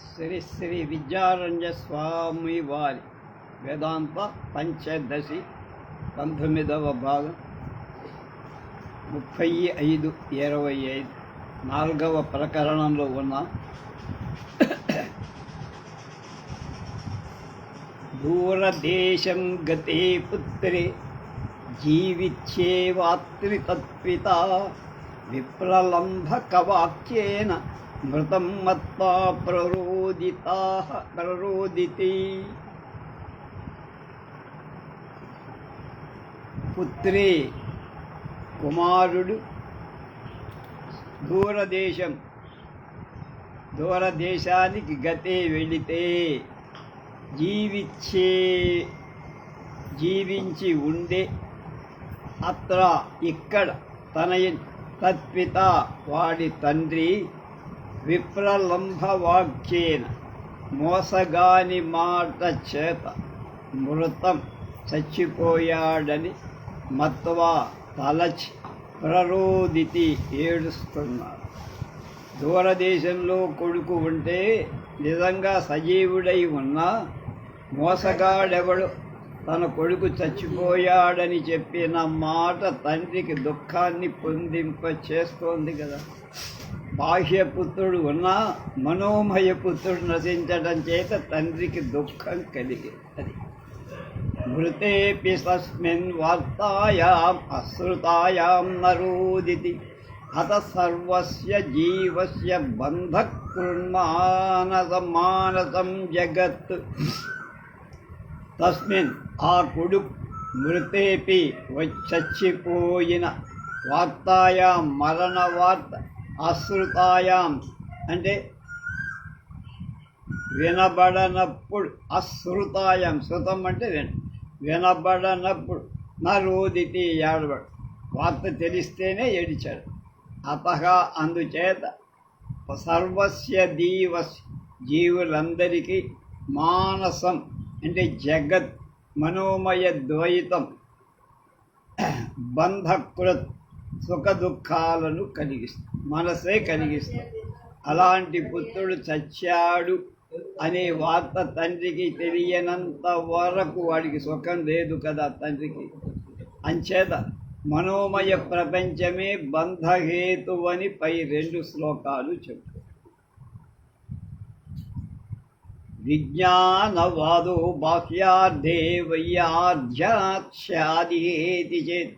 శ్రీ శ్రీ విద్యారణ్య స్వామి వారి వేదాంత పంచదశి 19వ భాగం 35:25 4వ ప్రకరణంలో ఉన్న దూరదేశం గతే పుత్రే జీవిచ్చేవాత్రితత్పిత విప్రలంభకవాక్యేన మృతం మత్వా ప్రరోదితి. పుత్రే కుమారుడు దూరదేశానికి గతే వెళితే జీవించి ఉండే అత్ర ఇక్కడ తనయ తత్పిత వాడి తండ్రి విప్రలంభవాక్యేన మోసగాని మాట చేత మృతం చచ్చిపోయాడని మత్వా తలచి ప్రరోదితి ఏడుస్తున్నాడు. దూరదేశంలో కొడుకు ఉంటే నిజంగా సజీవుడై ఉన్నా మోసగాడెవడు తన కొడుకు చచ్చిపోయాడని చెప్పిన మాట తండ్రికి దుఃఖాన్ని పొందింప చేస్తోంది కదా. బాహ్యపుత్రుడు ఉన్నా మనోమయపుత్రుడు నశించడం చేత తండ్రికి దుఃఖం కలిగేది. మృతేపి తస్మిన్ వార్తాయాం అశ్రుతాయాం నరోదితి అత సర్వస్య జీవస్య బంధకృన్మానసం జగత్. తస్మిన్ ఆ కొడుకు మృతేపి చచ్చిపోయిన వార్తాయాం మరణ వార్త అశ్రుతాయాం అంటే వినబడనప్పుడు అశ్రుతాయాం శృతం అంటే వినబడనప్పుడు నరోదితి ఏడబడు వార్త తెలిస్తేనే ఏడిచాడు. అతగా అందుచేత సర్వస్య జీవులందరికీ మానసం అంటే జగత్ మనోమయ ద్వైతం బంధకృత్ సుఖ దుఃఖాలను కలిగిస్తుంది, మనసే కలిగిస్తుంది. అలాంటి పుత్రుడు చచ్చాడు అనే వార్త తండ్రికి తెలియనంత వరకు వాడికి సుఖం లేదు కదా తండ్రికి. అంచేత మనోమయ ప్రపంచమే బంధహేతువని పై 2 శ్లోకాలు చెప్పు. విజ్ఞానవాదో బాహ్యార్థే వయ్యాధ్యాత్స్యాదిహేతి చేత్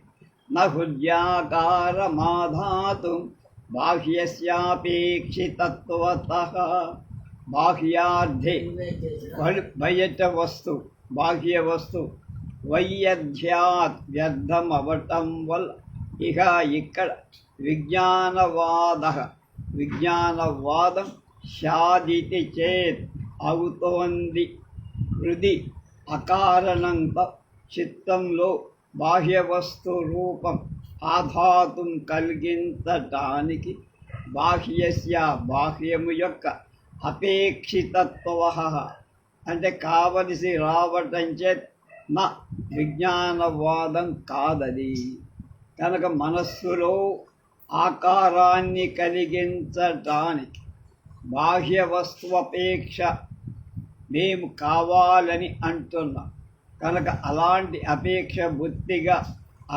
నహుర్యాకారమాధాతుం బాహ్యస్యాపేక్షితత్వతః. బాహ్యార్థే బయట వస్తు బాహ్య వస్తు వైయధ్యాత్ వ్యర్థం అవటం వల్ల ఇక ఇక్కడ విజ్ఞానవాదం శాదితి చేత్ అవుతోంది. హృది అకారణంగా చిత్తంలో బాహ్య వస్తు రూపం ఆధాతుం కలిగించటానికి బాహ్యస్య బాహ్యము యొక్క అపేక్షితత్వ అంటే కావలసి రావటం చేత్ నా విజ్ఞానవాదం కాదది. కనుక మనస్సులో ఆకారాన్ని కలిగించటానికి బాహ్య వస్తువపేక్ష మేము కావాలని అంటున్నాం. కనుక అలాంటి అపేక్ష బుద్ధిగా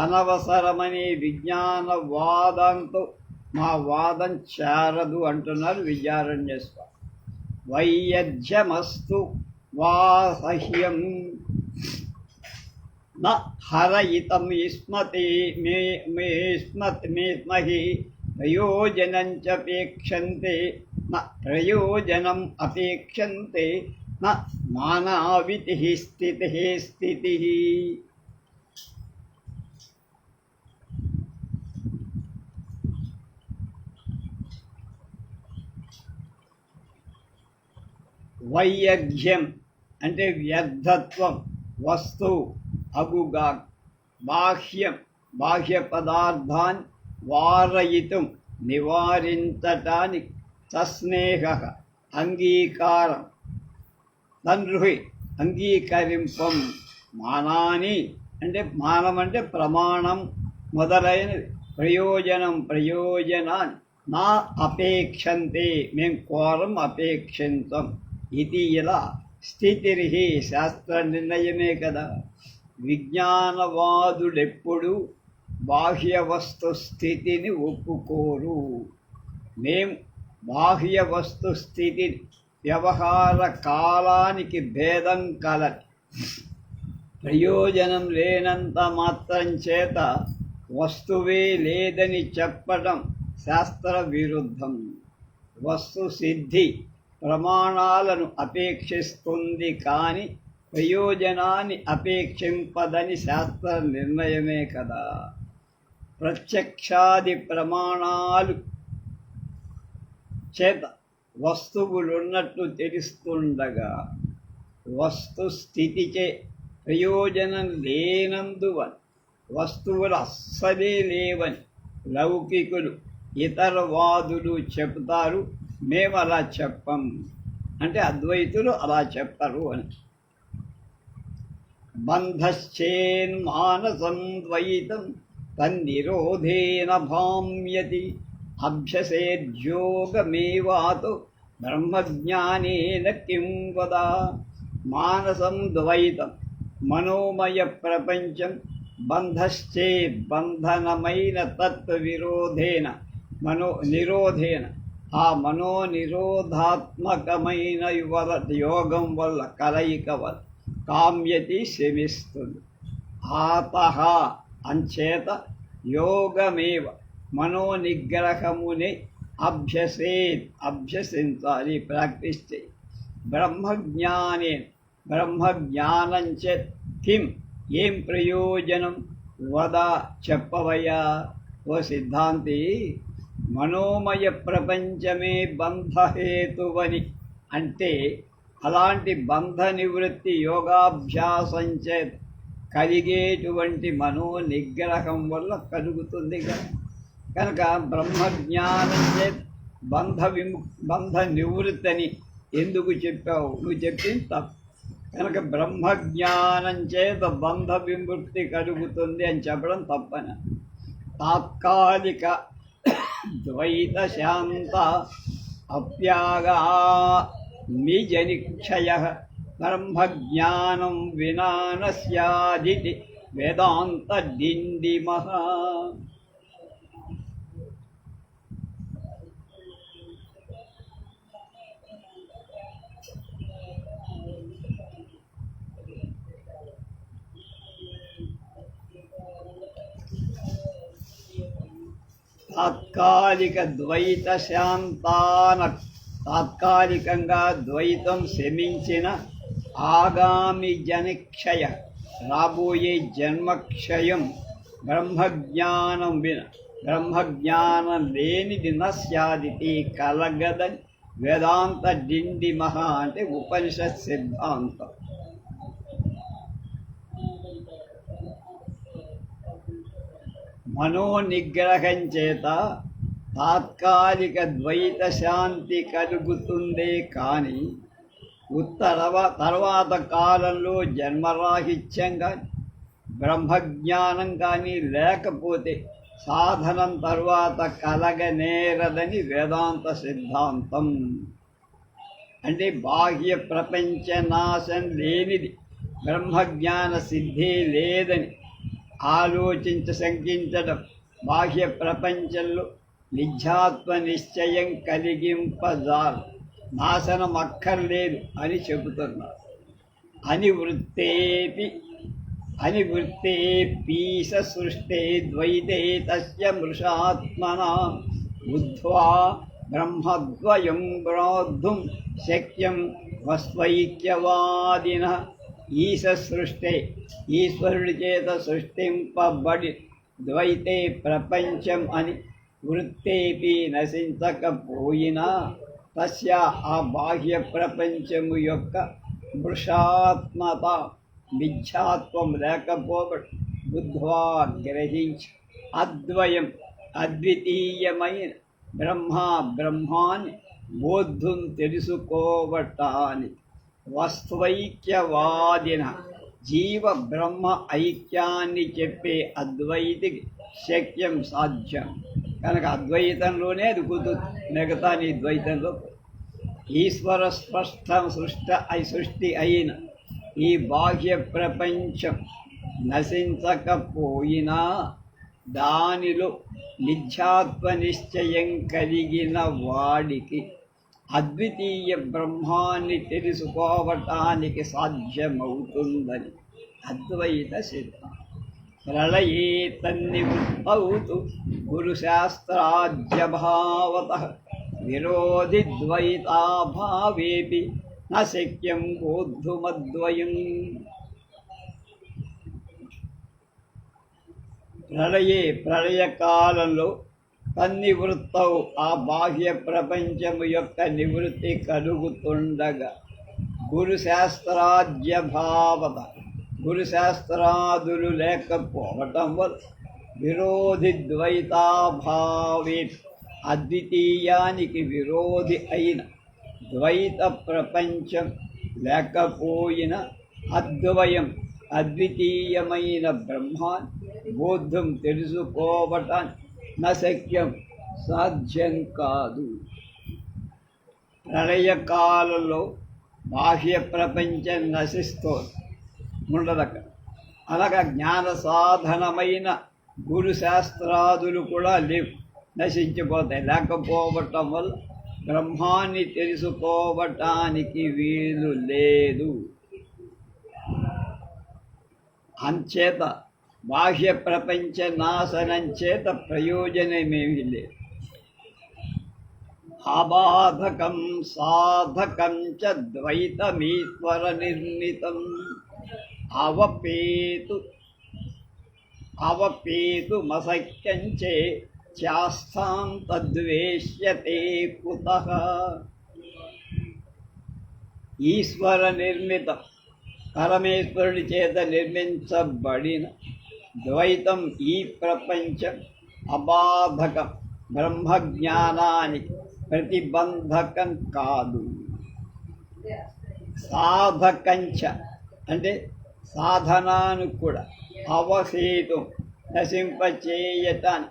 అనవసరమనే విజ్ఞానవాదంతో మా వాదం చేరదు అంటున్నారు విద్యారణ్య స్వామి. వైయధ్యమస్తు వాసహ్యం న హరయితం ఇస్మతి మేస్మహి ప్రయోజనం చపేక్షంతే న ప్రయోజనం అపేక్షంతే న మానావితి స్థితి. వైయధ్యం అంటే వ్యర్థత్వం వస్తువు అగుగా బాహ్య పదార్థాన్ని వారయితం నివారించటానికి సస్నేహ అంగీకారం తండ్రి అంగీకరింపం. మానాన్ని అంటే మానం అంటే ప్రమాణం మొదలైనవి ప్రయోజనాన్ని నా అపేక్షంతే, మేము కోరం అపేక్షించం. ఇది ఇలా స్థితిర్హి శాస్త్ర నిర్ణయమే కదా. విజ్ఞానవాదుడెప్పుడు బాహ్య వస్తు స్థితిని ఒప్పుకోరు. మేం బాహ్య వస్తు స్థితి వ్యవహార కాలానికి భేదం కలది. ప్రయోజనం లేనంత మాత్రం చేత వస్తువే లేదని చెప్పడం శాస్త్ర విరుద్ధం. వస్తు సిద్ధి ప్రమాణాలను అపేక్షిస్తుంది కానీ ప్రయోజనాన్ని అపేక్షింపదని శాస్త్ర నిర్ణయమే కదా. ప్రత్యక్షాది ప్రమాణాలు చేత వస్తువులున్నట్లు తెలుస్తుండగా వస్తుస్థితిచే ప్రయోజనం లేనందువల్ల వస్తువులు అస్సలే లేవని లౌకికులు ఇతరవాదులు చెప్తారు. మేము అలా చెప్పం, అంటే అద్వైతులు అలా చెప్పరు అని. బంధశ్చేన్మానసం ద్వైతం తన్నిరోధేన భామ్యతి అభ్యసేద్యోగమేవాతు బ్రహ్మజ్ఞానేన కిం వద. మానసం ద్వైతం మనోమయ ప్రపంచం బంధశ్చేద్ బంధనమైన తత్విరోధేన నిరోధేన ఆ మనోనిరోధాత్మకమైన యోగం వల్ల కలయిక వల్ల కామ్యతి శమిస్తుంది. ఆతః అంచేత యోగమేవ మనోనిగ్రహముని అభ్యసించాలి, ప్రాక్టీస్ చేయి. బ్రహ్మజ్ఞానే బ్రహ్మజ్ఞానం చేత్ కిం ఏం ప్రయోజనం వద చెప్పవయ్యా ఓ సిద్ధాంతి. మనోమయ ప్రపంచమే బంధహేతువని అంటే అలాంటి బంధ నివృత్తి యోగాభ్యాసం చేత కలిగేటువంటి మనో నిగ్రహం వల్ల కలుగుతుంది కనుక బ్రహ్మజ్ఞానం చేత బంధ నివృత్తి అని ఎందుకు చెప్పావు? నువ్వు చెప్పింది తప్పు. కనుక బ్రహ్మజ్ఞానం చేత బంధ విముక్తి కలుగుతుంది అని చెప్పడం తప్పన. తాత్కాలిక ద్వైత శాంత అప్యాగా నిజనిక్షయ బ్రహ్మజ్ఞానం వినా న స్యాదితి వేదాంత డిండిమః. తాత్కాలిక ద్వైత శాంతాన తాత్కాలికంగా ద్వైతం శమించిన ఆగామి జనిక్షయ రాబోయే జన్మక్షయం బ్రహ్మజ్ఞానం విన బ్రహ్మజ్ఞానం లేనిది నస్యాదితి కలగదని వేదాంత డిండిమః అంటే ఉపనిషత్ సిద్ధాంతం. మనోనిగ్రహం చేత తాత్కాలిక ద్వైత శాంతి కలుగుతుందే కానీ తర్వాత కాలంలో జన్మరాహిత్యం కానీ బ్రహ్మజ్ఞానం కానీ లేకపోతే సాధనం తర్వాత కలగనేరదని వేదాంత సిద్ధాంతం. అంటే బాహ్య ప్రపంచ నాశం లేనిది బ్రహ్మజ్ఞాన సిద్ధి లేదని శంకించడం బాహ్య ప్రపంచంలో నిధ్యాత్మ నిశ్చయం కలిగింపజాలు, నాశనం అక్కర్లేదు అని చెబుతున్నారు. అనివృత్తేపీశ సృష్టే ద్వైతే తస్య మృషాత్మనా బుద్ధ్వా బ్రహ్మద్వయం ప్రోద్ధుం శక్యం వస్వైక్యవాదినః. ఈశ సృష్టే ఈశ్వరుడి చేత సృష్టింపబడి ద్వైతే ప్రపంచం అని వృత్తేపి నశించకపోయినా తస్య ఆ బాహ్య ప్రపంచము యొక్క మృషాత్మత మిథ్యాత్వం లేకపోబడి బుద్ధ్వా గ్రహించి అద్వయం అద్వితీయమైన బ్రహ్మాన్ని బోద్ధుం తెలుసుకోవటాన్ని వస్త్వైక్యవాదిన జీవ బ్రహ్మ ఐక్యాన్ని చెప్పే అద్వైతికి శక్యం సాధ్యం. కనుక అద్వైతంలోనే అది కుదురుతుంది, మిగతా నీ ద్వైతంలో. ఈశ్వర స్పష్టం సృష్టి అయిన ఈ బాహ్య ప్రపంచం నశించకపోయినా దానిలో నిత్యాత్మ నిశ్చయం కలిగిన వాడికి అద్వితీయ బ్రహ్మాన్ని తెలుసుకోవటానికి సాధ్యమవుతుందని అద్వైత సిద్ధాంతం. ప్రళయే తన్నివృత్తౌతు గురుశాస్త్రాజ్యభావతః విరోధి ద్వైతాభావేపి న శక్యం బోద్ధుమద్వయం. ప్రళయకాలంలో తన్నివృత్తౌ ఆ బాహ్య ప్రపంచము యొక్క నివృత్తి కలుగుతుండగా గురుశాస్త్రాజ్యభావత గురుశాస్త్రాదులు లేకపోవటం వల్ల విరోధి ద్వైతాభావే అద్వితీయానికి విరోధి అయిన ద్వైత ప్రపంచం లేకపోయిన అద్వయం అద్వితీయమైన బ్రహ్మాన్ని బోద్ధం తెలుసుకోవటానికి నశక్యం సాధ్యం కాదు. ప్రళయకాలంలో బాహ్య ప్రపంచం నశిస్తోంది, ఉండదక్క. అలాగా జ్ఞాన సాధనమైన గురు శాస్త్రాదులు కూడా లేవు, నశించిపోతాయి. లేకపోవటం వల్ల బ్రహ్మాన్ని తెలుసుకోవటానికి వీలు లేదు. అంచేత బాహ్య ప్రపంచ నాశనం చేత ప్రయోజనమేమీ లేదు. అబాధకం సాధకం చ ద్వైతమీశ్వర నిర్మితం అవపేతుమసఖ్యం చాస్థాం తద్వేష్యతే కుతః. ఈశ్వర నిర్మితం, పరమేశ్వరుడి చేత నిర్మించబడిన ద్వైతం ఈ ప్రపంచం అబాధకం, బ్రహ్మజ్ఞానానికి ప్రతిబంధకం కాదు. సాధకంచ అంటే సాధనాను కూడా అవసేతం నశింపచేయటాన్ని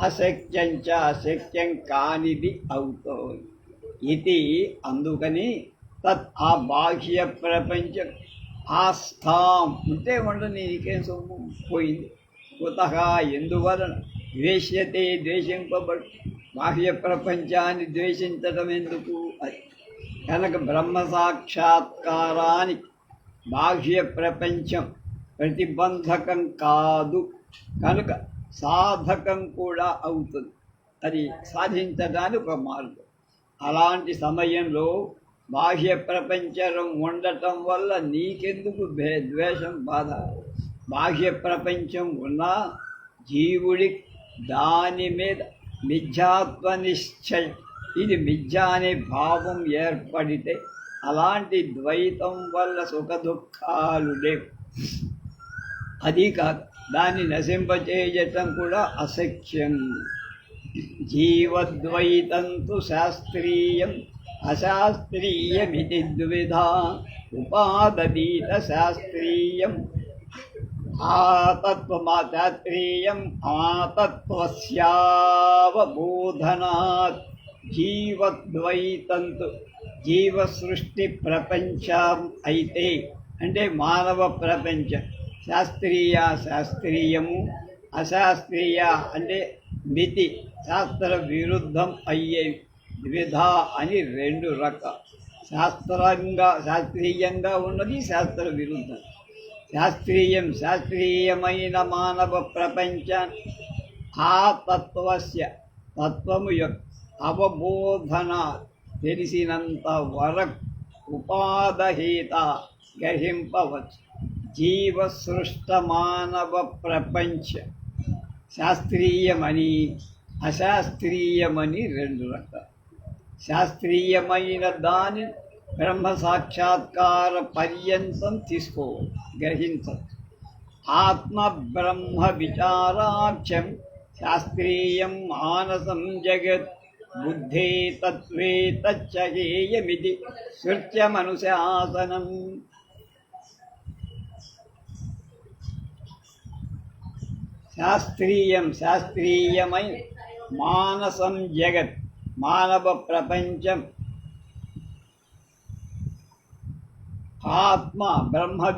అశక్యంచ అశక్యం కానిది అవుతుంది. ఇది అందుకని తత్ ఆ బాహ్య ప్రపంచం ఆస్థాం ఉంటే ఉండని నీకేం సొమ్ము పోయింది. కుతః ఎందువలన ద్వేష్యతే ద్వేషింపబడు, బాహ్య ప్రపంచాన్ని ద్వేషించడం ఎందుకు? అది కనుక బ్రహ్మ సాక్షాత్కారానికి బాహ్య ప్రపంచం ప్రతిబంధకం కాదు, కనుక సాధకం కూడా అవుతుంది. అది సాధించడానికి ఒక మార్గం. అలాంటి సమయంలో బాహ్య ప్రపంచం ఉండటం వల్ల నీకెందుకు ద్వేషం, బాధ? బాహ్య ప్రపంచం ఉన్నా జీవుడి దాని మీద మిథ్యాత్వ నిశ్చయం, ఇది మిథ్యా అనే భావం ఏర్పడితే అలాంటి ద్వైతం వల్ల సుఖ దుఃఖాలు లేవు. అది కాదు, దాన్ని నశింపచేయటం కూడా అశక్యం. జీవద్వైతంతు శాస్త్రీయం అశాస్త్రీయమితి ద్విధా ఉపాదీత శాస్త్రీయం శాస్త్రీయం ఆతత్వస్యావబోధనాత్. జీవద్వైతంతు జీవ సృష్టి ప్రపంచం అయితే అంటే మానవ ప్రపంచం శాస్త్రీయము, అశాస్త్రీయ అంటే మితి శాస్త్ర విరుద్ధం అయ్యే ద్విధ అని రెండు రకాలు. శాస్త్రీయంగా ఉన్నది, శాస్త్ర విరుద్ధం. శాస్త్రీయమైన మానవ ప్రపంచాన్ని ఆ తత్వము యొక్క అవబోధన తెలిసినంత వరకు ఉపాదహీత గ్రహింపవచ్చు. జీవసృష్ట మానవ ప్రపంచ శాస్త్రీయమని అశాస్త్రీయమని రెండు రకాలు. శాస్త్రీయమైన దాని బ్రహ్మ సాక్షాత్కార పర్యంతం తీసుకోవాలి, గ్రహించవచ్చు. ఆత్మ బ్రహ్మ విచారాఖ్యం శాస్త్రీయం మానసం జగత్ బుద్ధే తత్వే తచ్చగేయమిది శృత్యమనుశాసనం. శాస్త్రీయమైన మానసం జగత్ మానవ ప్రపంచం ఆత్మ బ్రహ్మ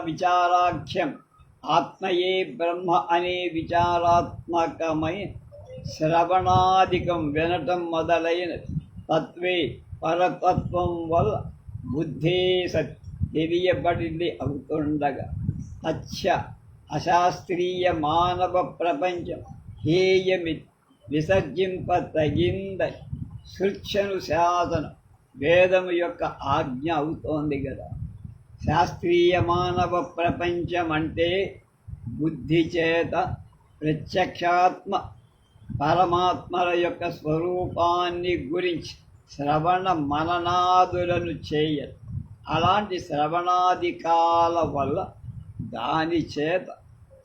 విచారాఖ్యం ఆత్మయే బ్రహ్మ అనే విచారాత్మకమై శ్రవణాదికం వినటం మొదలైన తత్వే పరతత్వం వల్ల బుద్ధే సత్ తెలియబడింది అవుతుండగా తచ్చ అశాస్త్రీయ మానవ ప్రపంచం హేయమి విసర్జింప తగింద శృత్యను శాసనం వేదము యొక్క ఆజ్ఞ అవుతోంది కదా. శాస్త్రీయ మానవ ప్రపంచం అంటే బుద్ధి చేత ప్రత్యక్షాత్మ పరమాత్మల యొక్క స్వరూపాన్ని గురించి శ్రవణ మననాదులను చేయదు. అలాంటి శ్రవణాధికాల వల్ల దాని చేత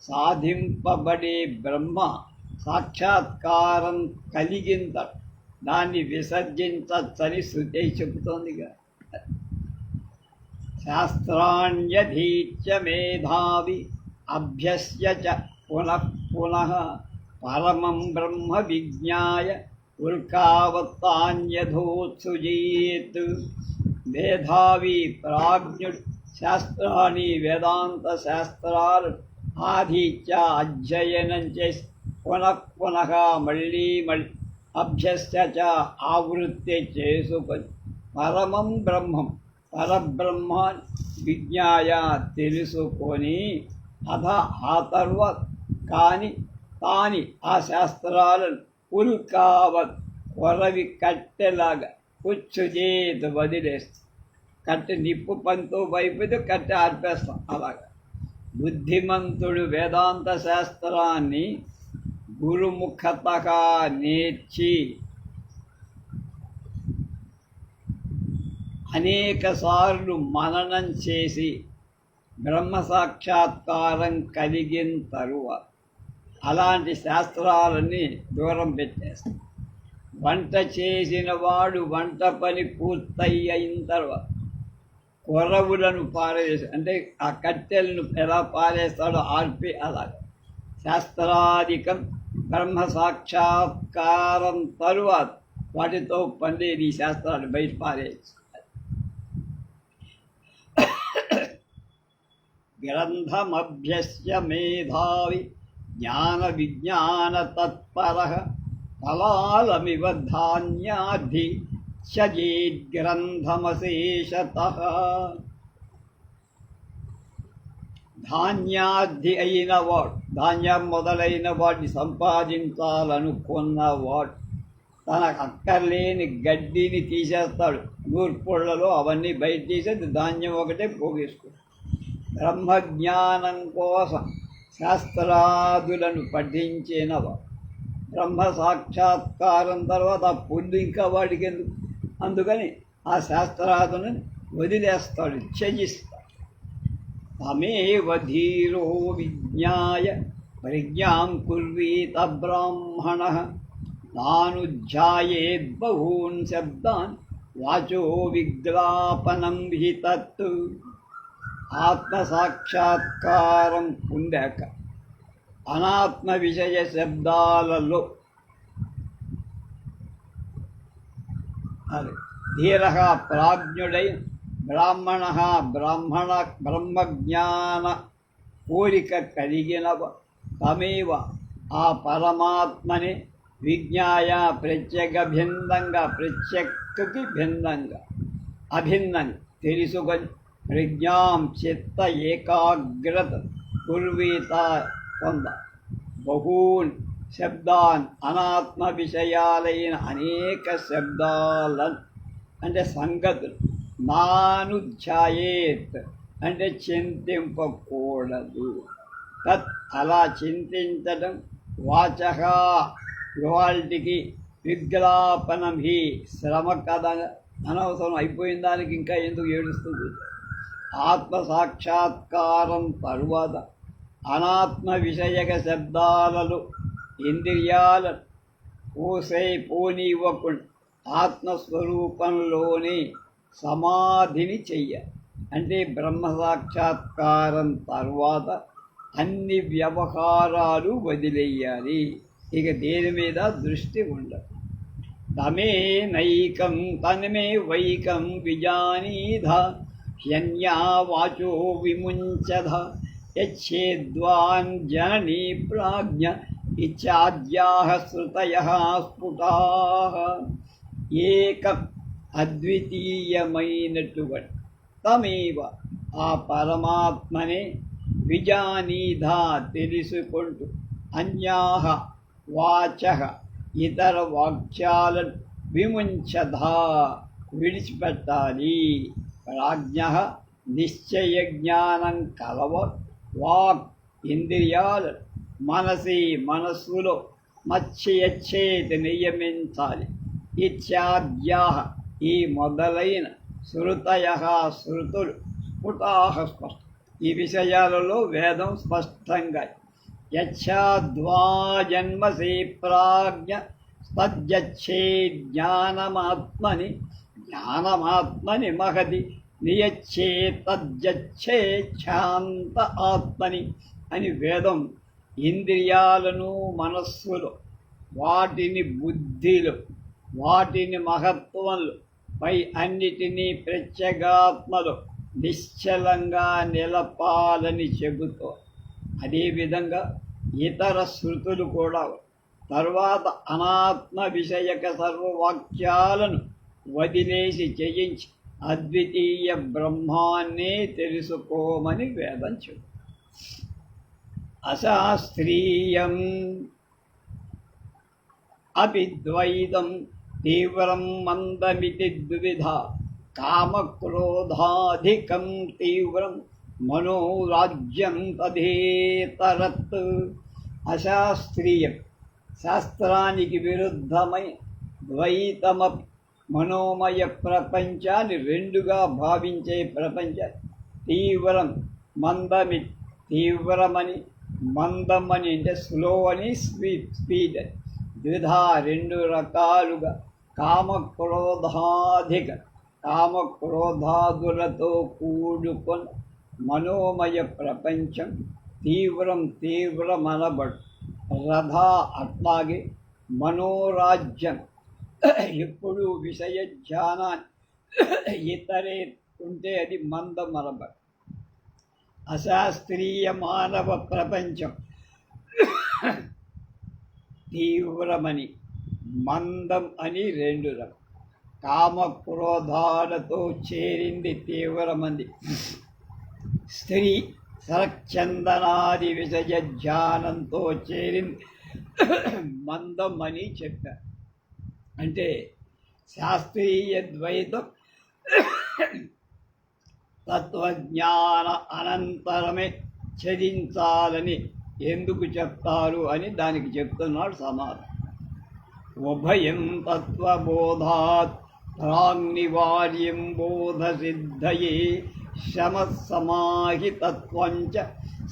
సాధింపబడే బ్రహ్మ సాక్షాత్కారం కలిగింత దాన్ని విసర్జించని శృతి చెబుతోందిగా. శాస్త్రాణ్యధీత్య మేధావి అభ్యస్య చ పునః పునః పరమం బ్రహ్మ విజ్ఞాయ ఉల్కావత్తాన్యథోత్సుజీత్. మేధావి ప్రాజ్ఞుడు శాస్త్రాన్ని వేదాంత శాస్త్రాలు ఆధీత్య అధ్యయనం చేసి పునః మళ్ళీ అభ్యస్య చ ఆవృత్తి చేసుకొని పరమం బ్రహ్మం పరబ్రహ్మ విజ్ఞాయ తెలుసుకొని అథ ఆ తర్వాత తాని ఆ శాస్త్రాలను ఉల్కావత్ కొరవి కట్టెలాగా ఉచ్చుజేత వదిలేస్తాం. కట్టె నిప్పు పంతో వైపుతో కట్టె ఆర్పేస్తాం. అలాగా బుద్ధిమంతుడు వేదాంత శాస్త్రాన్ని గురుముఖతగా నేర్చి అనేక సార్లు మననం చేసి బ్రహ్మ సాక్షాత్కారం కలిగిన తరువాత అలాంటి శాస్త్రాలని దూరం పెట్టేస్తాం. వంట చేసిన వాడు వంట పని పూర్తయిన తర్వాత కొరవులను పారేసి అంటే ఆ కట్టెలను ఎలా పారేస్తాడో ఆర్పి అలాగ శాస్త్రాధికం బ్రహ్మ సాక్షాత్కారం తరువాత వాటితో పండేది ఈ శాస్త్రాలు బయట పారేసి. గ్రంథమభ్యస్య మేధావి జ్ఞాన విజ్ఞాన తత్పరః ఫలాలమివ ధాన్యాద్ధి గ్రంథమశేషతః. ధాన్యాద్ధి అయిన వాడు ధాన్యం మొదలైన వాడిని సంపాదించాలనుకున్నవాడు తనకు అక్కర్లేని గడ్డిని తీసేస్తాడు. నూర్పుళ్లలో అవన్నీ బయట తీసేది ధాన్యం ఒకటే పోగేసుకుంటాడు. బ్రహ్మజ్ఞానం కోసం శాస్త్రాదులను పఠించినవాడు బ్రహ్మ సాక్షాత్కారం తర్వాత ఆ పొందు ఇంకా వాడికి ఎందుకు, అందుకని ఆ శాస్త్రాదులను వదిలేస్తాడు, త్యజిస్తాడు. తమేవ ధీరో విజ్ఞాయ ప్రజ్ఞాం కుర్వీత బ్రాహ్మణః తానుధ్యాయేద్బహూన్ శబ్దాన్ వాచో విగ్లాపనం హి తత్. ఆత్మసాక్షాత్కారం పొందాక అనాత్మ విషయ శబ్దాలలో ధీర ప్రాజ్ఞుడై బ్రహ్మజ్ఞాన కోరిక కలిగినవ తమేవ ఆ పరమాత్మని విజ్ఞాయ ప్రత్యేకకి భిన్నంగా అభిన్నంగా తెలుసుకొని ప్రజ్ఞాం చిత్త ఏకాగ్రత కుర్వీత పొంద బహూన్ శబ్దాన్ అనాత్మ విషయాలైన అనేక శబ్దాలను అంటే సంగతులు నానుధ్యాయేత్ అంటే చింతింపకూడదు. తత్ అలా చింతించడం వాచక ఇవాల్టికి విజ్ఞాపనం హి శ్రమ కదా, అనవసరం అయిపోయిన దానికి ఇంకా ఎందుకు ఏడుస్తుంది. ఆత్మసాక్షాత్కారం తరువాత అనాత్మ విషయక శబ్దాలలో ఇంద్రియాలను పోనివ్వకుండా ఆత్మస్వరూపంలోనే సమాధిని చెయ్య. అంటే బ్రహ్మ సాక్షాత్కారం తర్వాత అన్ని వ్యవహారాలు వదిలేయాలి. ఇక దేని మీద దృష్టి ఉండదు. తమేనైకం తన్మే వైకం విజానీధ హ్యన్యా వాచో విముంచధ యచ్ఛేద్వాన్ జననీ ప్రాజ్ఞ ఇచ్చాద్యాః శ్రుతయః స్ఫుటాః. ఏకం అద్వితీయమైనటువంటి తమేవ ఆ పరమాత్మనే విజానీధ తెలుసుకుంటూ అన్యాః వాచః ఇతర వాక్యాలను విముంచధా విడిచిపెట్టాలి. ప్రాజ్ఞ నిశ్చయ జ్ఞానం కలవ వాక్ ఇంద్రియాలు మనస్సులో మత్స్యచ్చేతి నియమించాలి. ఇత్యాద్యా ఈ మొదలైన శృతులు స్ఫుటాః స్పష్టం. ఈ విషయాలలో వేదం స్పష్టంగా యచ్ఛాద్వా జన్మసి ప్రాజ్ఞ తజ్జచ్చే జ్ఞానమాత్మని మహది నియచ్చే తజ్జచ్చే శాంత ఆత్మని అని వేదం ఇంద్రియాలను మనస్సులో వాటిని బుద్ధిలో వాటిని మహత్వంలో పై అన్నిటినీ ప్రత్యేగాత్మలో నిశ్చలంగా నిలపాలని చెబుతూ అదేవిధంగా ఇతర శృతులు కూడా తర్వాత అనాత్మ విషయక సర్వవాక్యాలను వదిలేసి జయించి అద్వితీయ బ్రహ్మాన్నే తెలుసుకోమని వేదం చెబుతుంది. అశాస్త్రీయం అపి ద్వైతం తీవ్రం మందమితి ద్విధ కామక్రోధాధికం తీవ్రం మనోరాజ్యం తదేతరత్. అశాస్త్రీయం శాస్త్రానికి విరుద్ధమై ద్వైతమ మనోమయ ప్రపంచాన్ని రెండుగా భావించే ప్రపంచం తీవ్రం మందమి తీవ్రమని మందమని అంటే స్లో అని స్పీడ్ అని ద్విధా రెండు రకాలుగా కామక్రోధాదులతో కూడుకొని మనోమయ ప్రపంచం తీవ్రమనబడు. రథ అట్లాగే మనోరాజ్యం ఎప్పుడు విషయ జ్ఞానాన్ని ఇతరే ఉంటే అది మందమనబడు. అశాస్త్రీయ మానవ ప్రపంచం తీవ్రమని మందం అని రెండు రకం. కామక్రోధాలతో చేరింది తీవ్రమంది. స్త్రీ సరచందనాది విషయ జ్ఞానంతో చేరింది మందం అని చెప్పారు. అంటే శాస్త్రీయ ద్వైతం తత్వజ్ఞాన అనంతరమే ఛేదించాలని ఎందుకు చెప్తారు అని దానికి చెప్తున్నాడు సమాధానం. ఉభయం తత్వబోధాత్ ప్రాగ్నివార్యం బోధసిద్ధయే శమసమాహితత్వంచ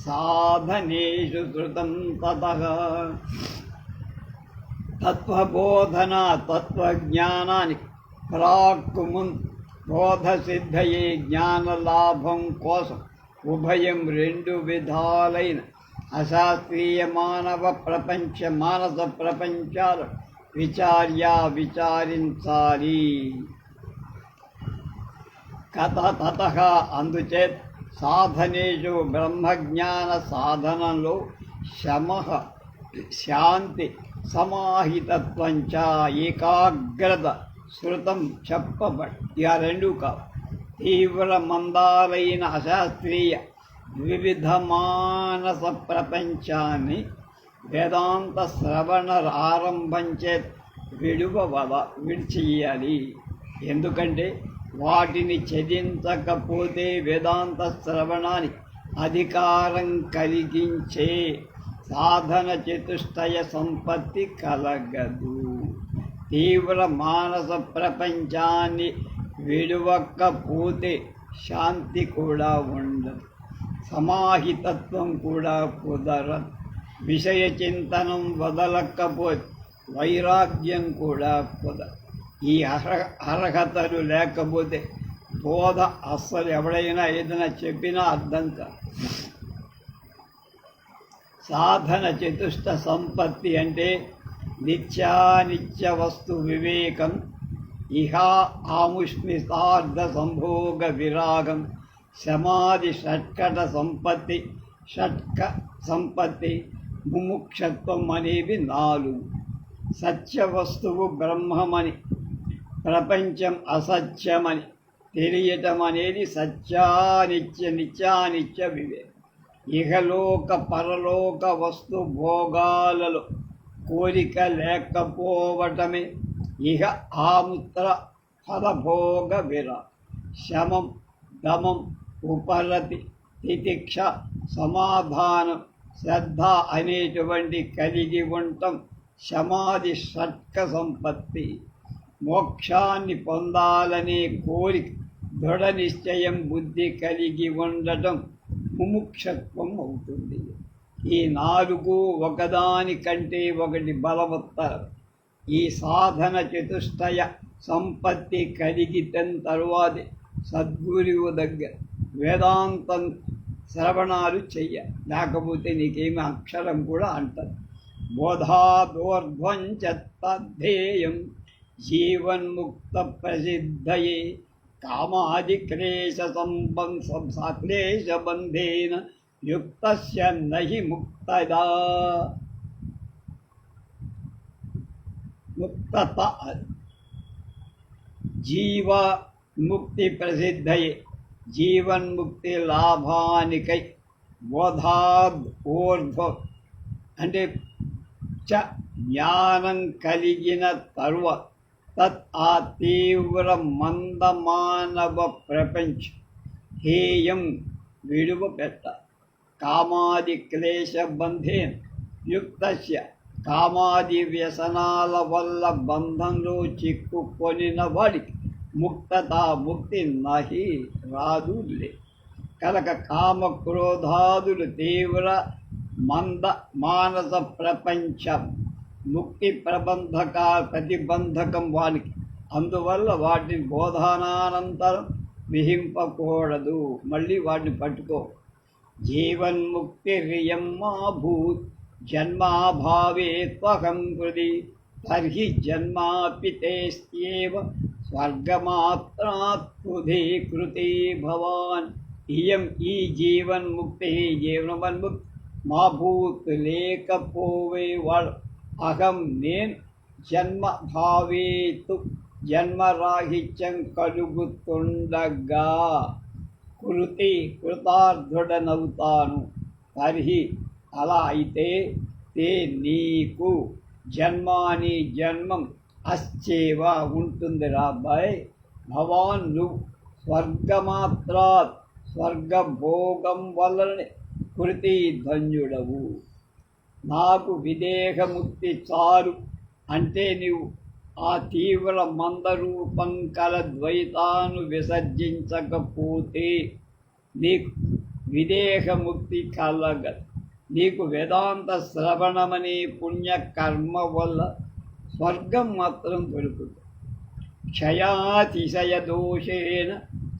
సాధనేషు శృతం తతః. తత్వబోధన తత్వజ్ఞానానికి ప్రాక్కు ముందు బోధసిద్ధయే జ్ఞానలాభం కోసం ఉభయం రెండు విధాలైన అశాస్త్రీయ మానస ప్రపంచాలు విచారించాలి. తతః అందుచేత్ సాధనేషు బ్రహ్మజ్ఞాన సాధనలో శమః శాంతి సమాహితత్వంచ ఏకాగ్రత శృతం చెప్పబడి. ఇక రెండు కావు. తీవ్ర మందాలైన అశాస్త్రీయ వివిధ మానస ప్రపంచాన్ని వేదాంత శ్రవణ ఆరంభంచే విడిచేయాలి. ఎందుకంటే వాటిని ఛేదించకపోతే వేదాంత శ్రవణానికి అధికారం కలిగించే సాధన చతుష్టయ సంపత్తి కలగదు. తీవ్ర మానస ప్రపంచాన్ని విడవకపోతే శాంతి కూడా ఉండదు, సమాహితత్వం కూడా కుదరదు. విషయ చింతనం వదలకపోతే వైరాగ్యం కూడా కుదరదు. ఈ అర్హతలు లేకపోతే బోధ అస్సలు ఎవడైనా ఏదైనా చెప్పినా అర్థం కాదు. సాధన చతుష్ట సంపత్తి అంటే నిత్యానిత్య వస్తు వివేకం, ఇహా ఆముష్మితార్థ సంభోగ విరాగం, సమాధి షట్కట సంపత్తి, షట్క సంపత్తి, ముముక్షత్వం అనేవి 4. సత్య వస్తువు బ్రహ్మమని, ప్రపంచం అసత్యమని తెలియటం అనేది నిత్యానిత్య వివేకం. ఇహలోక పరలోక వస్తు భోగాలలో కోరిక లేకపోవటమే ఇహ ఆముత్ర ఫలభోగ విరా. శమం, దమం, ఉపరతి, తితిక్ష, సమాధానం, శ్రద్ధ అనేటువంటి కలిగి ఉండటం సమాధి షట్క సంపత్తి. మోక్షాన్ని పొందాలనే కోరిక, దృఢ నిశ్చయం, బుద్ధి కలిగి ఉండటం ముముక్షత్వం అవుతుంది. ఈ 4 ఒకదాని కంటే ఒకటి బలవత్తరం. ఈ సాధన చతుష్టయ సంపత్తి కలిగిన తరువాతే సద్గురువు దగ్గర వేదాంతం శ్రవణాలు చెయ్య, లేకపోతే నీకేమి అక్షరం కూడా అంటారు. బోధాదోర్ధ్వం తద్ధేయం జీవన్ముక్త ప్రసిద్ధయే కామాది క్లేశబంధేన యుక్తస్య నహి ముక్తదా. ముక్తత జీవన్ముక్తి ప్రసిద్ధయే, జీవన్ముక్తి లాభానికై. బోధాద్ ఊర్ధ్వం అంటే జ్ఞానం కలిగిన తరువాత తత్ ఆ తీవ్ర మందమానవ ప్రపంచం హేయం విడువపెట్ట. కామాది క్లేశ బంధేన యుక్తస్య, కామాది వ్యసనాల వల్ల బంధంలో చిక్కుకొనిన వాడికి ముక్తత ముక్తి నహి రాదు లే. కనుక కామ క్రోధాదులు తీవ్ర మంద మానస ప్రపంచం ముక్తి ప్రతిబంధకం వానికి. అందువల్ల వాటిని బోధనానంతరం విహింపకూడదు, మళ్ళీ వాటిని పట్టుకో. జీవన్ముక్తిర్యం మా భూత్ జన్మాభావే త్వహం కృతి తర్హి జన్మాపి తేస్త్యేవ స్వర్గమాత్రాత్ కృతి భవాన్. ఇయం ఈ జీవన్ముక్తి, జీవన్ముక్తి మా భూత్ లేకపోవేవాడు అహం నేను జన్మభావేతు జన్మరాహిత్యం కలుగుతుండగా కృతార్థుడనవుతాను. తర్హి అలా అయితే తే నీకు జన్మాని జన్మం అశ్చేవ ఉంటుందిరా అబ్బాయి. భవాన్ నువ్వు స్వర్గమాత్రాత్ స్వర్గభోగం వల్లనే కృతి ధన్యుడవు. నాకు విదేహముక్తి చాలు అంటే నీవు ఆ తీవ్ర మందరూపం కల ద్వైతాను విసర్జించకపోతే నీకు విదేహముక్తి కలగదు. నీకు వేదాంత శ్రవణమనే పుణ్యకర్మ వల్ల స్వర్గం మాత్రం దొరుకుతుంది. క్షయాతిశయ దోషేణ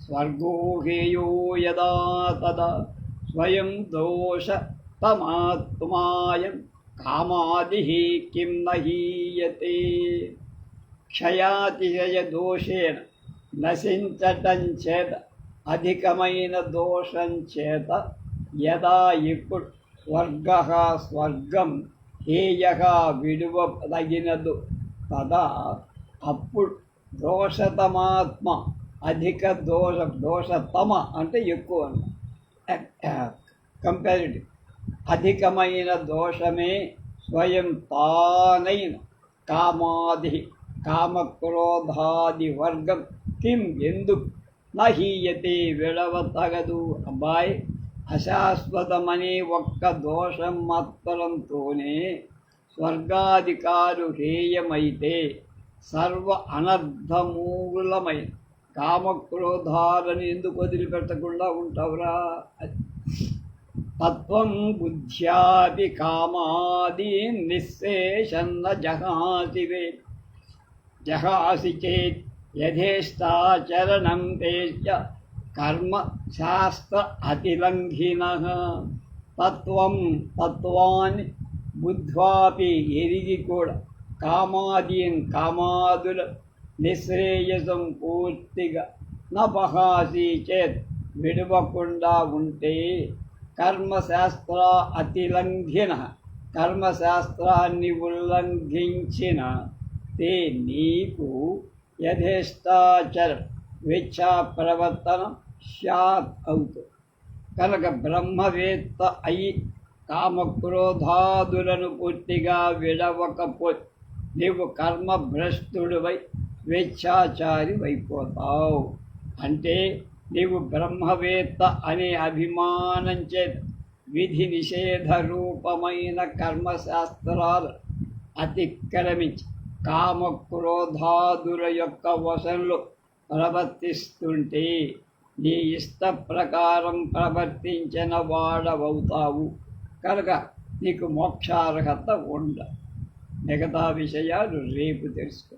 స్వర్గో హేయో యదా తదా స్వయం దోష తమాత్మాయం కామాది కిం నహీయతే. క్షయాతిశయ దోషేణ నశించటం చేత, అధికమైన దోషం చేత యదా ఇప్పుడు స్వర్గం హేయ విడువదగినదు తదా అప్పుడు దోషతమాత్మ, అధిక దోషతమ అంటే ఎక్కువ కంపారిటివ్, అధికమైన దోషమే స్వయం తానైన కామాది కామక్రోధాది వర్గం కిం ఎందుకు నహీయతే విడవతగదు. అబ్బాయి, అశాశ్వతమనే ఒక్క దోషం మాత్రంతోనే స్వర్గాధికారు హేయమైతే సర్వ అనర్థమూలమైన కామక్రోధాలను ఎందుకు వదిలిపెట్టకుండా ఉంటావురా? తత్వం బుద్ధ్యాపి కామాదీన్ నిశ్శేషన్న జహాసి చేత్ యథేష్టాచరణం తేజ కర్మ శాస్త్ర అతిలంఘినః. తత్వాన్ని బుద్ధ్వాపి ఎరిగి కూడా కామాదుల నిశ్రేయసం పూర్తిగా నపహాసి చేత్ విడవకుండా ఉంటే కర్మశాస్త్ర అతిలంఘిన కర్మశాస్త్రాన్ని ఉల్లంఘించిన తే నీకు యథేష్టాచర విచ్చా ప్రవర్తన శాత్ అవుతుంది. కనుక బ్రహ్మవేత్త అయి కామక్రోధాదులను పూర్తిగా విడవకపోతే నీవు కర్మభ్రష్టుడివై స్వేచ్ఛాచారి అయిపోతావు. అంటే నీవు బ్రహ్మవేత్త అనే అభిమానం చేత విధి నిషేధ రూపమైన కర్మశాస్త్రాలు అతిక్రమించి కామక్రోధాదుల యొక్క వశంలో ప్రవర్తిస్తుంటే నీ ఇష్ట ప్రకారం ప్రవర్తించిన వాడవవుతావు. కనుక నీకు మోక్షార్హత ఉండ. మిగతా విషయాలు రేపు తెలుసుకో.